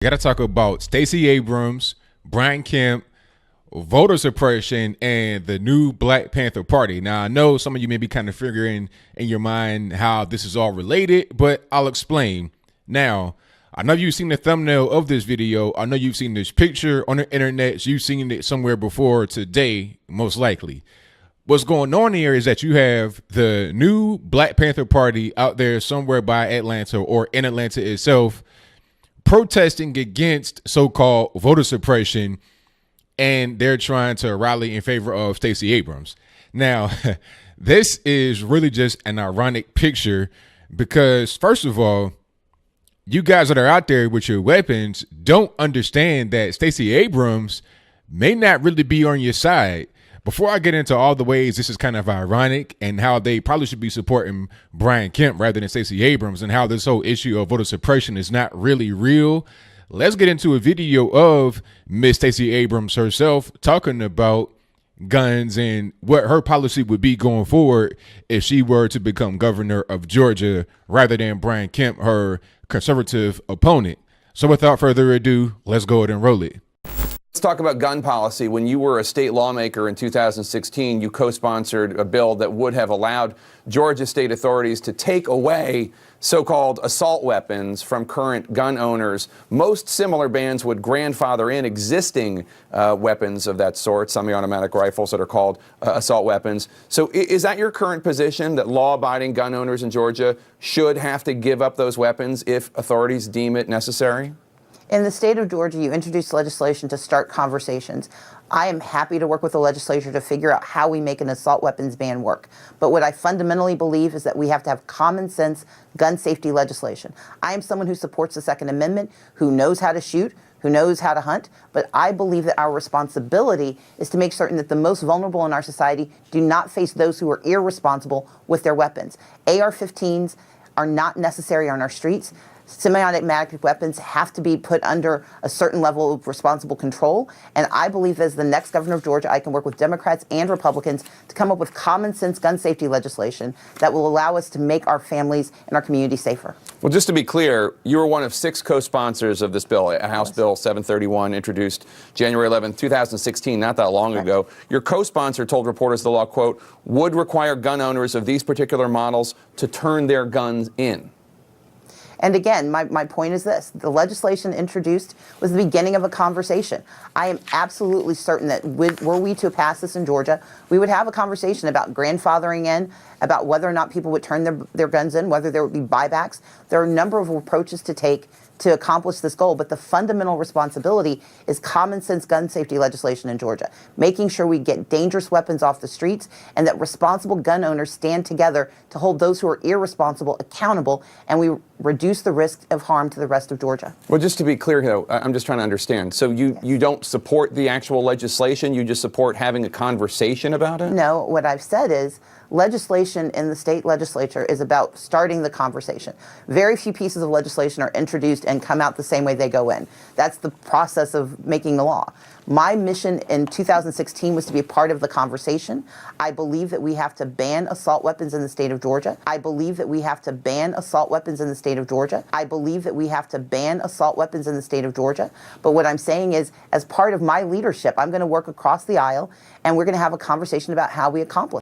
Got to talk about Stacey Abrams, Kemp, voter suppression, and the new Black Panther Party. Now, I know some of you may be kind of figuring in your mind how this is all related, but I'll explain. Now, I know you've seen the thumbnail of this video. I know you've seen this picture on the internet. You've seen it somewhere before today, most likely. What's going on here is that you have the new Black Panther Party out there somewhere by Atlanta or in Atlanta itself, protesting against so-called voter suppression, and they're trying to rally in favor of Stacey Abrams. Now, this is really just an ironic picture because, first of all, you guys that are out there with your weapons don't understand that Stacey Abrams may not really be on your side. Before I get into all the ways this is kind of ironic and how they probably should be supporting Kemp rather than Stacey Abrams and how this whole issue of voter suppression is not really real, let's get into a video of Miss Stacey Abrams herself talking about guns and what her policy would be going forward if she were to become governor of Georgia rather than Kemp, her conservative opponent. So without further ado, let's go ahead and roll it. Let's talk about gun policy. When you were a state lawmaker in 2016, you co-sponsored a bill that would have allowed Georgia state authorities to take away so-called assault weapons from current gun owners. Most similar bans would grandfather in existing weapons of that sort, semi-automatic rifles that are called assault weapons. So is that your current position, that law-abiding gun owners in Georgia should have to give up those weapons if authorities deem it necessary? In the state of Georgia, you introduced legislation to start conversations. I am happy to work with the legislature to figure out how we make an assault weapons ban work. But what I fundamentally believe is that we have to have common sense gun safety legislation. I am someone who supports the Second Amendment, who knows how to shoot, who knows how to hunt, but I believe that our responsibility is to make certain that the most vulnerable in our society do not face those who are irresponsible with their weapons. AR-15s are not necessary on our streets. Semi-automatic weapons have to be put under a certain level of responsible control. And I believe as the next governor of Georgia, I can work with Democrats and Republicans to come up with common sense gun safety legislation that will allow us to make our families and our community safer. Well, just to be clear, you were one of 6 co-sponsors of this bill, a House Bill 731 introduced January 11, 2016, not that long ago. Your co-sponsor told reporters the law, quote, would require gun owners of these particular models to turn their guns in. And again, my point is this. The legislation introduced was the beginning of a conversation. I am absolutely certain that were we to pass this in Georgia, we would have a conversation about grandfathering in, about whether or not people would turn their guns in, whether there would be buybacks. There are a number of approaches to take to accomplish this goal, but the fundamental responsibility is common sense gun safety legislation in Georgia, making sure we get dangerous weapons off the streets and that responsible gun owners stand together to hold those who are irresponsible accountable, and we reduce the risk of harm to the rest of Georgia. Well, just to be clear, though, I'm just trying to understand. So you don't support the actual legislation, you just support having a conversation about it? No, what I've said is legislation in the state legislature is about starting the conversation. Very few pieces of legislation are introduced and come out the same way they go in. That's the process of making the law. My mission in 2016 was to be a part of the conversation. I believe that we have to ban assault weapons in the state of Georgia. I believe that we have to ban assault weapons in the state of Georgia. I believe that we have to ban assault weapons in the state of Georgia. But what I'm saying is, as part of my leadership, I'm going to work across the aisle and we're going to have a conversation about how we accomplish.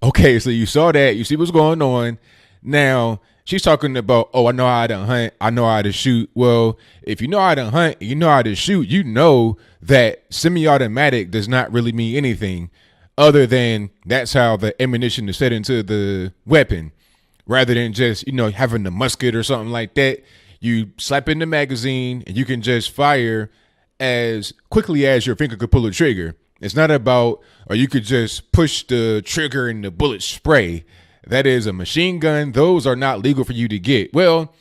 Okay, so you saw that. You see what's going on. Now, she's talking about, oh, I know how to hunt. I know how to shoot. Well, if you know how to hunt, you know how to shoot, you know that semi-automatic does not really mean anything other than that's how the ammunition is set into the weapon. Rather than just, having the musket or something like that, you slap in the magazine and you can just fire as quickly as your finger could pull a trigger. It's not about, or you could just push the trigger and the bullet spray. That is a machine gun. Those are not legal for you to get. Well,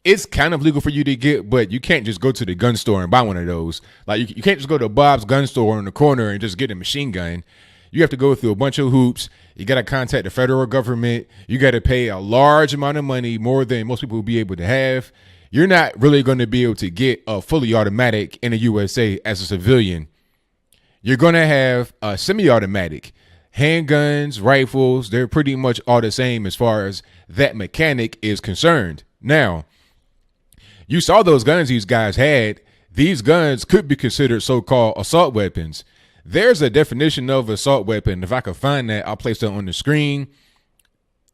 it's kind of legal for you to get, but you can't just go to the gun store and buy one of those. Like you can't just go to Bob's gun store in the corner and just get a machine gun. You have to go through a bunch of hoops. You got to contact the federal government. You got to pay a large amount of money, more than most people will be able to have. You're not really going to be able to get a fully automatic in the USA as a civilian. You're going to have a semi-automatic. Handguns, rifles, they're pretty much all the same as far as that mechanic is concerned. Now, you saw those guns these guys had. these guns could be considered so-called assault weapons. There's a definition of assault weapon. If I could find that, I'll place that on the screen.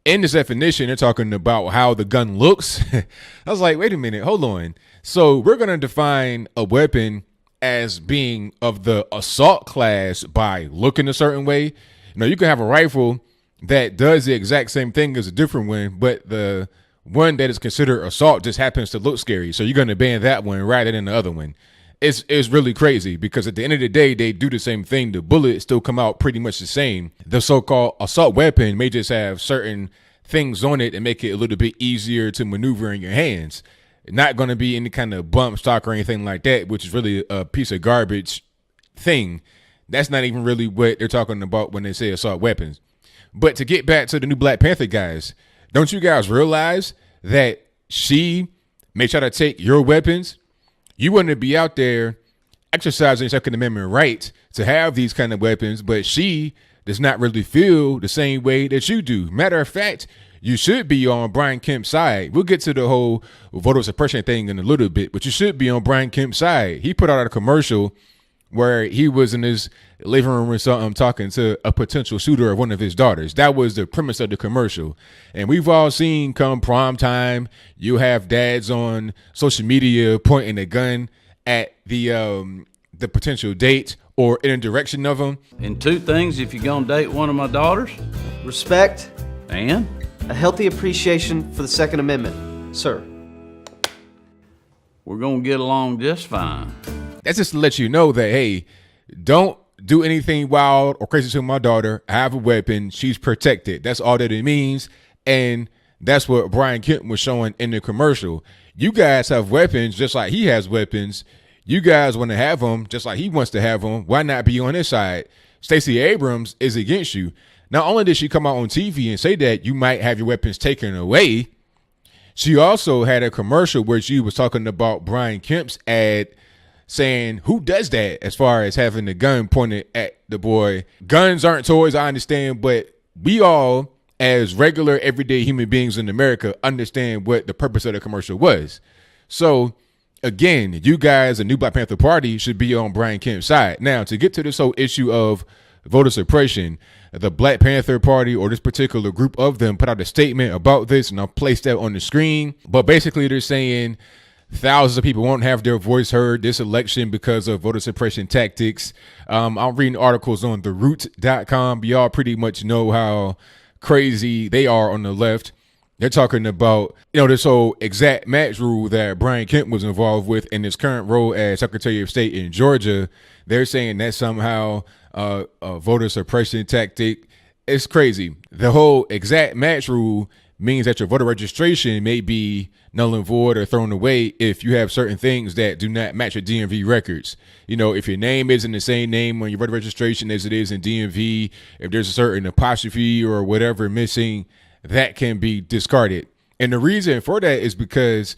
In this definition, they're talking about how the gun looks. I was like, wait a minute, hold on. So we're going to define a weapon as being of the assault class by looking a certain way. You know, you can have a rifle that does the exact same thing as a different one, but the one that is considered assault just happens to look scary. So you're going to ban that one rather than the other one. It's really crazy because at the end of the day, they do the same thing. The bullets still come out pretty much the same. The so-called assault weapon may just have certain things on it and make it a little bit easier to maneuver in your hands. Not going to be any kind of bump stock or anything like that, which is really a piece of garbage thing. That's not even really what they're talking about when they say assault weapons. But to get back to the new Black Panther guys, don't you guys realize that she may try to take your weapons? You wouldn't be out there exercising your Second Amendment right to have these kind of weapons, but she does not really feel the same way that you do. Matter of fact, you should be on Brian Kemp's side. We'll get to the whole voter suppression thing in a little bit, but you should be on Brian Kemp's side. He put out a commercial where he was in his living room or something talking to a potential shooter of one of his daughters. That was the premise of the commercial. And we've all seen come prom time, you have dads on social media pointing a gun at the potential date or in a direction of them. And two things if you're going to date one of my daughters. Respect And a healthy appreciation for the Second Amendment, sir. we're going to get along just fine. That's just to let you know that, hey, don't do anything wild or crazy to my daughter. I have a weapon. She's protected. That's all that it means. And that's what Brian Kemp was showing in the commercial. You guys have weapons just like he has weapons. You guys want to have them just like he wants to have them. Why not be on his side? Stacey Abrams is against you. Not only did she come out on TV and say that you might have your weapons taken away, she also had a commercial where she was talking about Brian Kemp's ad saying, who does that as far as having the gun pointed at the boy? Guns aren't toys, I understand, but we all, as regular everyday human beings in America, understand what the purpose of the commercial was. So again, you guys, the new Black Panther Party, should be on Brian Kemp's side. Now, to get to this whole issue of voter suppression, the Black Panther Party, or this particular group of them, put out a statement about this, and I'll place that on the screen. But basically, they're saying thousands of people won't have their voice heard this election because of voter suppression tactics. I'm reading articles on theroot.com. Y'all pretty much know how crazy they are on the left. They're talking about, this whole exact match rule that Brian Kemp was involved with in his current role as Secretary of State in Georgia. They're saying that's somehow a voter suppression tactic. It's crazy. The whole exact match rule means that your voter registration may be null and void or thrown away if you have certain things that do not match your DMV records. If your name isn't the same name on your voter registration as it is in DMV, if there's a certain apostrophe or whatever missing, that can be discarded. And the reason for that is because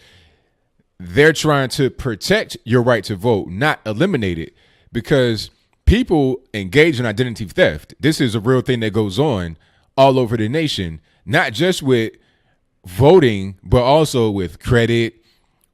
they're trying to protect your right to vote, not eliminate it, because people engage in identity theft. This is a real thing that goes on all over the nation, not just with voting, but also with credit,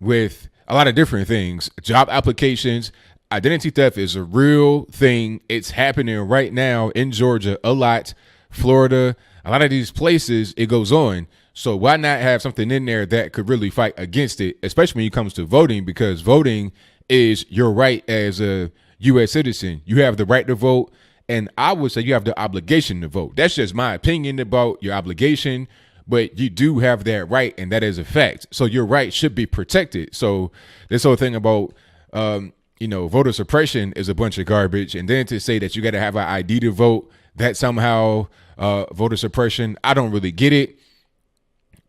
with a lot of different things, job applications. Identity theft is a real thing. It's happening right now in Georgia a lot, Florida, a lot of these places it goes on. So why not have something in there that could really fight against it, especially when it comes to voting, because voting is your right as a U.S. citizen. You have the right to vote, and I would say you have the obligation to vote. That's just my opinion about your obligation, but you do have that right, and that is a fact. So your right should be protected. So this whole thing about, voter suppression is a bunch of garbage. And then to say that you got to have an ID to vote, that somehow voter suppression, I don't really get it.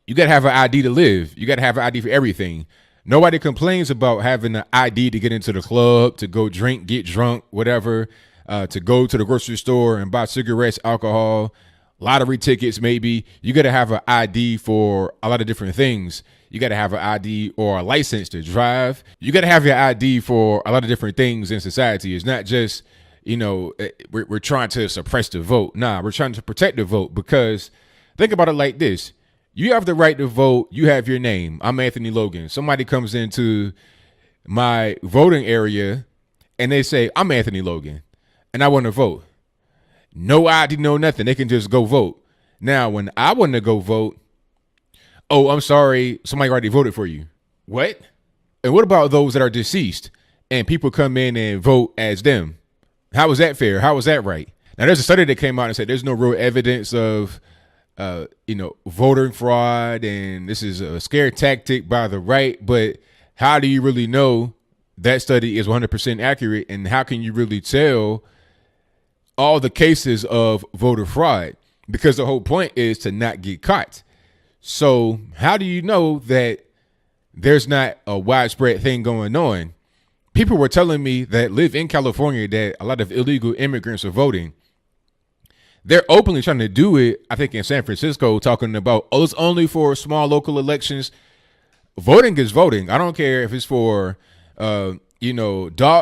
You got to have an ID to live. You got to have an ID for everything. Nobody complains about having an ID to get into the club, to go drink, get drunk, whatever, to go to the grocery store and buy cigarettes, alcohol, lottery tickets, maybe. You got to have an ID for a lot of different things. You got to have an ID or a license to drive. You got to have your ID for a lot of different things in society. It's not just, we're trying to suppress the vote. Nah, we're trying to protect the vote, because think about it like this. You have the right to vote. You have your name. I'm Anthony Logan. Somebody comes into my voting area and they say, I'm Anthony Logan and I want to vote. No ID, no nothing. They can just go vote. Now, when I want to go vote, oh, I'm sorry, somebody already voted for you. What? And what about those that are deceased and people come in and vote as them? How is that fair? How is that right? Now, there's a study that came out and said there's no real evidence of, voter fraud, and this is a scare tactic by the right. But how do you really know that study is 100% accurate? And how can you really tell all the cases of voter fraud? Because the whole point is to not get caught. So how do you know that there's not a widespread thing going on? People were telling me that live in California that a lot of illegal immigrants are voting. They're openly trying to do it, I think, in San Francisco, talking about, oh, it's only for small local elections. Voting is voting. I don't care if it's for, dog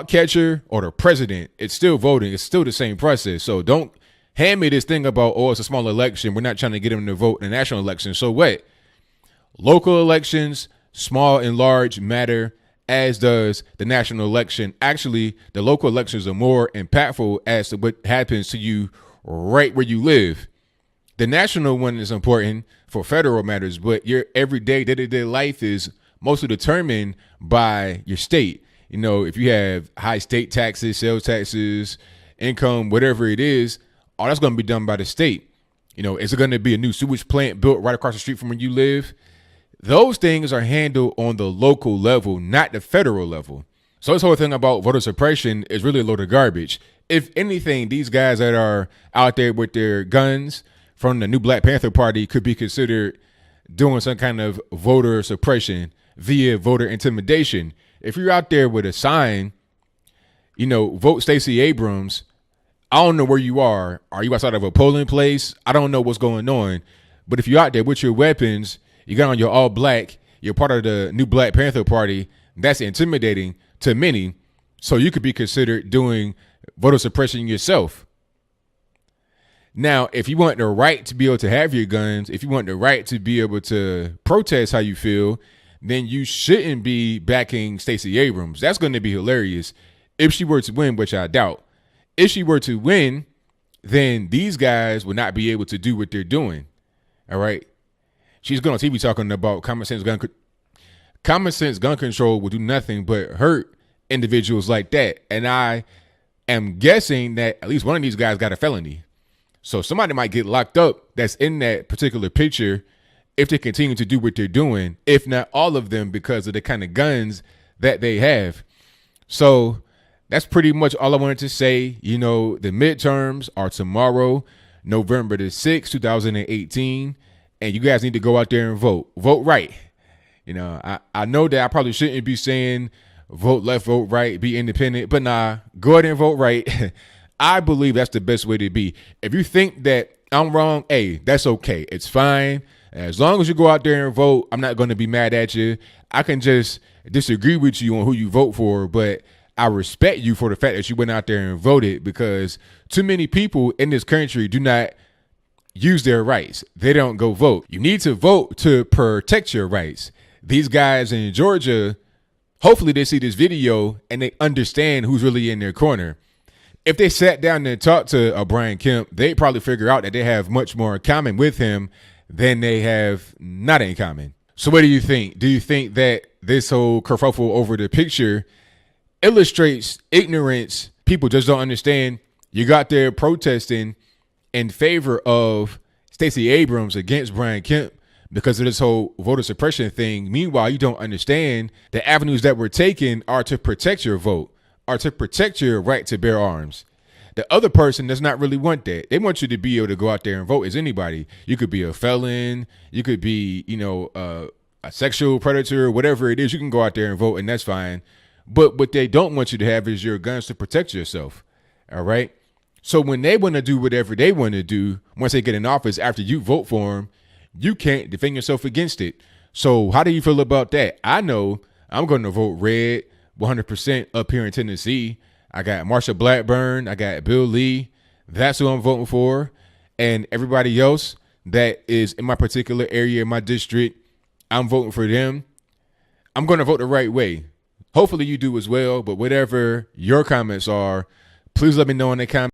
catcher or the president. It's still voting. It's still the same process. So don't hand me this thing about, oh, it's a small election. We're not trying to get them to vote in the national election. So what? Local elections, small and large, matter, as does the national election. Actually, the local elections are more impactful as to what happens to you right where you live. The national one is important for federal matters, but your everyday day-to-day life is mostly determined by your state. You know, if you have high state taxes, sales taxes, income, whatever it is, all that's going to be done by the state. You know, is it going to be a new sewage plant built right across the street from where you live? Those things are handled on the local level, not the federal level. So this whole thing about voter suppression is really a load of garbage. If anything, these guys that are out there with their guns from the new Black Panther Party could be considered doing some kind of voter suppression via voter intimidation. If you're out there with a sign, vote Stacey Abrams, I don't know where you are. Are you outside of a polling place? I don't know what's going on. But if you're out there with your weapons, you got on your all black, you're part of the new Black Panther Party, that's intimidating to many. So you could be considered doing voter suppression yourself. Now, if you want the right to be able to have your guns, if you want the right to be able to protest how you feel, then you shouldn't be backing Stacey Abrams. That's going to be hilarious if she were to win, which I doubt. If she were to win, then these guys would not be able to do what they're doing. All right. She's going on TV talking about common sense gun control will do nothing but hurt individuals like that. And I am guessing that at least one of these guys got a felony. So somebody might get locked up that's in that particular picture if they continue to do what they're doing, if not all of them, because of the kind of guns that they have. So that's pretty much all I wanted to say. The midterms are tomorrow, November the 6th, 2018. And you guys need to go out there and vote. Vote right. I know that I probably shouldn't be saying vote left, vote right, be independent. But nah, go ahead and vote right. I believe that's the best way to be. If you think that I'm wrong, hey, that's okay. It's fine. As long as you go out there and vote, I'm not going to be mad at you. I can just disagree with you on who you vote for, but I respect you for the fact that you went out there and voted, because too many people in this country do not use their rights. They don't go vote. You need to vote to protect your rights. These guys in Georgia, hopefully they see this video and they understand who's really in their corner. If they sat down and talked to Brian Kemp, they'd probably figure out that they have much more in common with him than they have not in common. So what do you think? Do you think that this whole kerfuffle over the picture illustrates ignorance? People just don't understand. You got there protesting in favor of Stacey Abrams against Brian Kemp because of this whole voter suppression thing. Meanwhile, you don't understand the avenues that we're taking are to protect your vote, are to protect your right to bear arms. The other person does not really want that. They want you to be able to go out there and vote as anybody. You could be a felon. You could be, a sexual predator, whatever it is. You can go out there and vote, and that's fine. But what they don't want you to have is your guns to protect yourself. All right. So when they want to do whatever they want to do, once they get in office, after you vote for them, you can't defend yourself against it. So how do you feel about that? I know I'm going to vote red 100% up here in Tennessee. I got Marsha Blackburn. I got Bill Lee. That's who I'm voting for. And everybody else that is in my particular area, in my district, I'm voting for them. I'm going to vote the right way. Hopefully you do as well. But whatever your comments are, please let me know in the comments.